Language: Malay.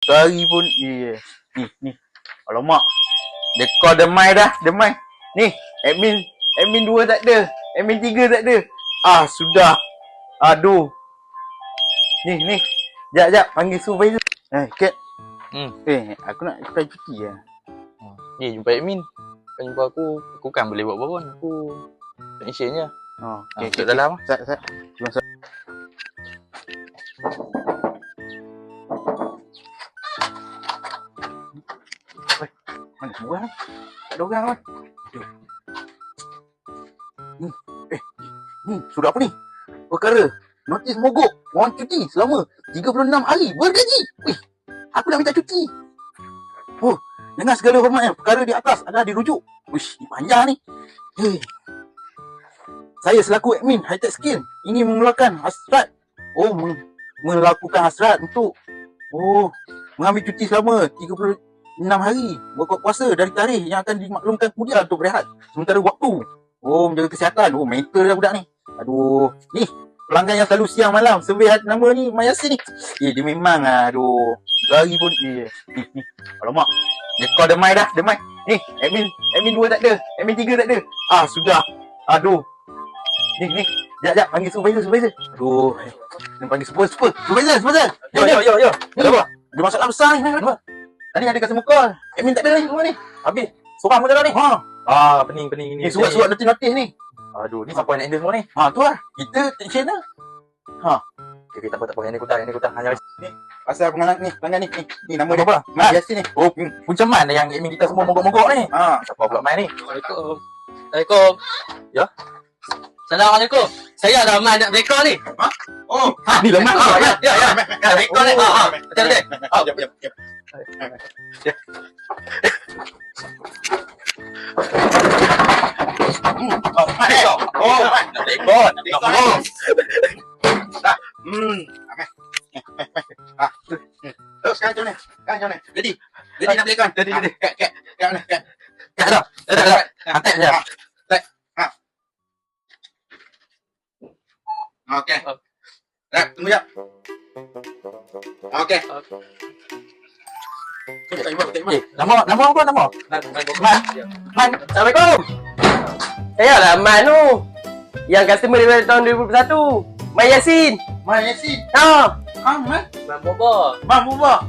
Sekali pun ni. Alamak. Dekor demai dah, demai. Ni, admin 2 tak ada. Admin 3 tak ada. Sudah. Aduh. Ni. Jap, panggil supervisor. Kat. Aku nak apply cuti lah. Jumpa admin. Kau jumpa aku kan boleh buat apa pun. Aku technician je. Masuk dalam. Sat. Cuma sat. Mana semua orang? Tak ada orang kan? Surat apa ni? Perkara notis mogok mohon cuti selama 36 hari bergaji. Aku nak minta cuti. Dengan segala hormat, perkara di atas adalah dirujuk. Ni panjang ni. Saya selaku admin High-Tech Skill ingin mengeluarkan hasrat. Melakukan hasrat untuk mengambil cuti selama 36 hari berkuat puasa dari tarikh yang akan dimaklumkan kemudian untuk berehat sementara waktu. Menjaga kesihatan. Mental dah budak ni. Aduh. Ni pelanggan yang selalu siang malam survey nama ni Mayasin ni. Dia memang hari pun ni. Alamak. Dekor demai dah, demai. Ni, admin 2 tak ada. Admin 3 tak ada. Sudah. Aduh. Ni. Jap, panggil supervisor. Aduh. Ni panggil supervisor. Yo. Kenapa? Ada masalah besar ni. Kenapa? Tadi ada customer call. Admin tak ada ni semua ni. Habis. Seorang pun tak ada ni. Pening ni. Ni surat notis ni. Aduh, ni siapa yang nak handle semua ni? Tu lah. Kita technician lah. Okay, tak apa. Yang ni kutah. Hanya Ni. Pasal pelanggan ni. Ni nama dia. Apa? Yasin ni. Macam mana yang admin kita semua mogok-mogok ni? Siapa pula main ni? Assalamualaikum. Ya. Assalamualaikum. Saya ada Rahman nak rekod ni. Ni lemah. Ya, rekod ni. Betul. Jap. Rekod. Sekarang macam mana? Jadi nak beli kan? Jadi. Kat dah. Hantar je. Okey. Tunggu jap. Okey. Nama apa nama? Man. Assalamualaikum. Saya Rahman tu. Yang customer daripada tahun 2021. Mayasin. Mayasin. Man Man Boba. Bubah.